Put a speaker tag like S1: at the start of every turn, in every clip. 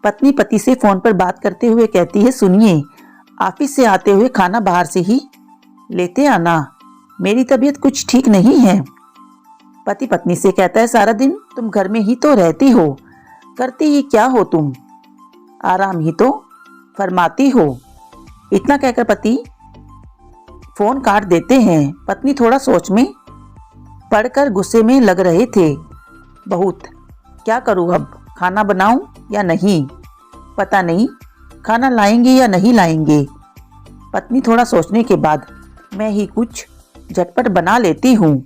S1: पत्नी पति से फोन पर बात करते हुए कहती है, सुनिए, ऑफिस से आते हुए खाना बाहर से ही लेते आना, मेरी तबीयत कुछ ठीक नहीं है। पति पत्नी से कहता है, सारा दिन तुम घर में ही तो रहती हो, करती ही क्या हो तुम, आराम ही तो फरमाती हो। इतना कहकर पति फोन काट देते हैं। पत्नी थोड़ा सोच में पड़कर गुस्से में लग रहे थे। बहुत, क्या करूँ अब, खाना बनाऊं या नहीं, पता नहीं खाना लाएंगे या नहीं लाएंगे। पत्नी थोड़ा सोचने के बाद, मैं ही कुछ झटपट बना लेती हूँ,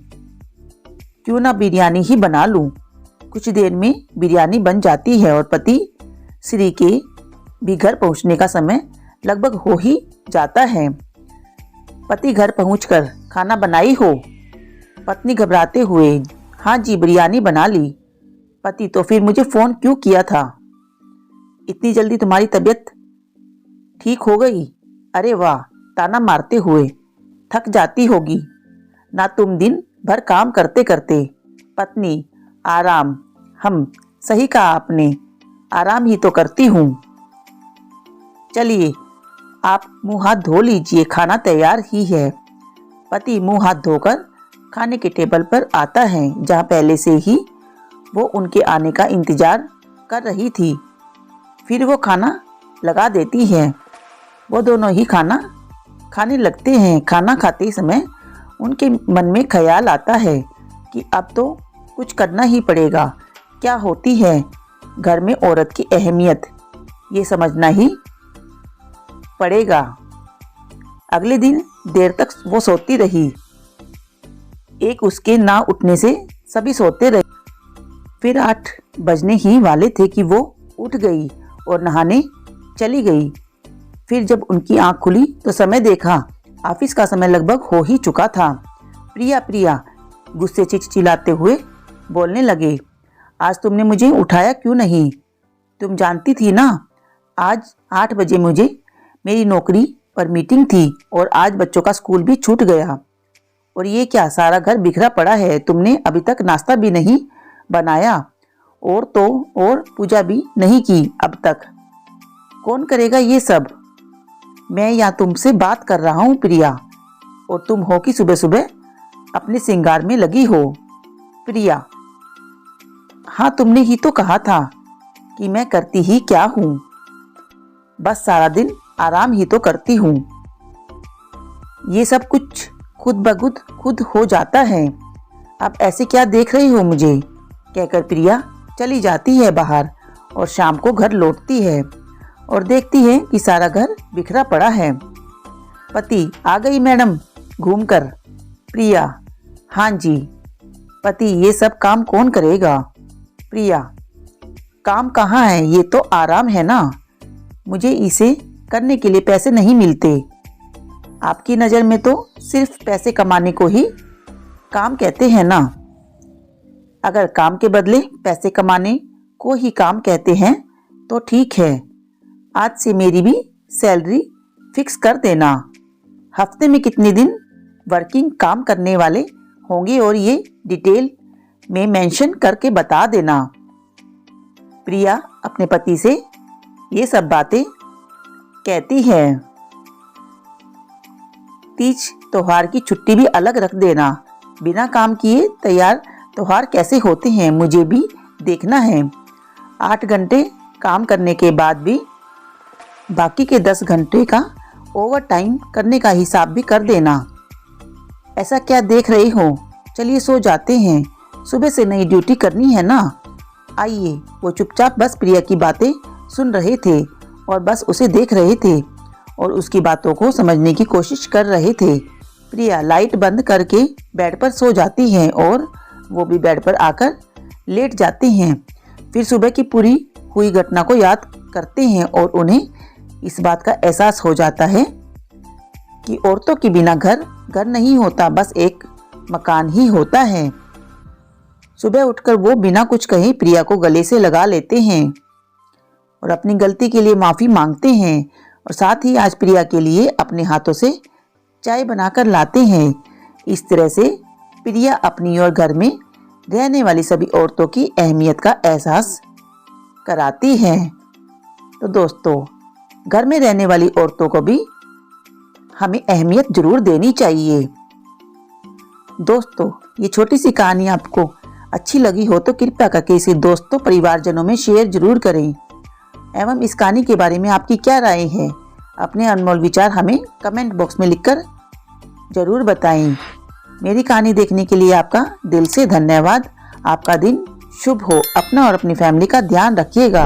S1: क्यों ना बिरयानी ही बना लूँ। कुछ देर में बिरयानी बन जाती है और पति श्री के भी घर पहुँचने का समय लगभग हो ही जाता है। पति घर पहुंचकर, खाना बनाई हो? पत्नी घबराते हुए, हाँ जी बिरयानी बना ली। पति, तो फिर मुझे फोन क्यों किया था? इतनी जल्दी तुम्हारी तबीयत ठीक हो गई? अरे वाह, ताना मारते हुए, थक जाती होगी ना तुम दिन भर काम करते करते। पत्नी, आराम, हम, सही कहा आपने, आराम ही तो करती हूँ। चलिए आप मुंह हाथ धो लीजिए, खाना तैयार ही है। पति मुंह हाथ धोकर खाने के टेबल पर आता है, जहाँ पहले से ही वो उनके आने का इंतजार कर रही थी। फिर वो खाना लगा देती है। वो दोनों ही खाना खाने लगते हैं। खाना खाते समय उनके मन में ख्याल आता है कि अब तो कुछ करना ही पड़ेगा। क्या होती है घर में औरत की अहमियत, ये समझना ही पड़ेगा। अगले दिन देर तक वो सोती रही। एक उसके ना उठने से सभी सोते रहे। फिर 8 बजने ही वाले थे कि वो उठ गई और नहाने चली गई। फिर जब उनकी आंख खुली तो समय देखा, ऑफिस का समय लगभग हो ही चुका था। प्रिया प्रिया गुस्से चिल्लाते हुए बोलने लगे, आज तुमने मुझे उठाया क्यों नहीं? तुम जानती थी ना आज 8 बजे मुझे मेरी नौकरी पर मीटिंग थी और आज बच्चों का स्कूल भी छूट गया। और ये क्या, सारा घर बिखरा पड़ा है, तुमने अभी तक नाश्ता भी नहीं बनाया और पूजा भी नहीं की अब तक। कौन करेगा ये सब? मैं यहाँ तुमसे बात कर रहा हूँ प्रिया, और तुम हो कि सुबह सुबह अपने श्रृंगार में लगी हो। प्रिया, हाँ तुमने ही तो कहा था कि मैं करती ही क्या हूँ, बस सारा दिन आराम ही तो करती हूँ। ये सब कुछ खुद ब खुद हो जाता है। अब ऐसे क्या देख रही हो मुझे? कहकर प्रिया चली जाती है बाहर और शाम को घर लौटती है और देखती है कि सारा घर बिखरा पड़ा है। पति, आ गई मैडम घूमकर? प्रिया, हाँ जी। पति, ये सब काम कौन करेगा? प्रिया, काम कहाँ है, ये तो आराम है ना, मुझे इसे करने के लिए पैसे नहीं मिलते। आपकी नज़र में तो सिर्फ पैसे कमाने को ही काम कहते हैं ना। अगर काम के बदले पैसे कमाने को ही काम कहते हैं तो ठीक है, आज से मेरी भी सैलरी फिक्स कर देना। हफ्ते में कितने दिन वर्किंग काम करने वाले होंगे और ये डिटेल में मेंशन करके बता देना। प्रिया अपने पति से ये सब बातें कहती है। तीज त्योहार की छुट्टी भी अलग रख देना, बिना काम किए तैयार त्योहार कैसे होते हैं मुझे भी देखना है। 8 घंटे काम करने के बाद भी बाकी के 10 घंटे का ओवर टाइम करने का हिसाब भी कर देना। ऐसा क्या देख रही हो, चलिए सो जाते हैं, सुबह से नई ड्यूटी करनी है ना। आइए। वो चुपचाप बस प्रिया की बातें सुन रहे थे और बस उसे देख रहे थे और उसकी बातों को समझने की कोशिश कर रहे थे। प्रिया लाइट बंद करके बेड पर सो जाती हैं और वो भी बेड पर आकर लेट जाते हैं। फिर सुबह की पूरी हुई घटना को याद करते हैं और उन्हें इस बात का एहसास हो जाता है कि औरतों के बिना घर नहीं होता, बस एक मकान ही होता है। सुबह उठकर वो बिना कुछ कहे प्रिया को गले से लगा लेते हैं और अपनी गलती के लिए माफ़ी मांगते हैं और साथ ही आज प्रिया के लिए अपने हाथों से चाय बनाकर लाते हैं। इस तरह से प्रिया अपनी और घर में रहने वाली सभी औरतों की अहमियत का एहसास कराती है। तो दोस्तों, घर में रहने वाली औरतों को भी हमें अहमियत जरूर देनी चाहिए। दोस्तों, ये छोटी सी कहानी आपको अच्छी लगी हो तो कृपया करके इसे दोस्तों परिवारजनों में शेयर जरूर करें एवं इस कहानी के बारे में आपकी क्या राय है, अपने अनमोल विचार हमें कमेंट बॉक्स में लिखकर जरूर बताएं। मेरी कहानी देखने के लिए आपका दिल से धन्यवाद। आपका दिन शुभ हो। अपना और अपनी फैमिली का ध्यान रखिएगा।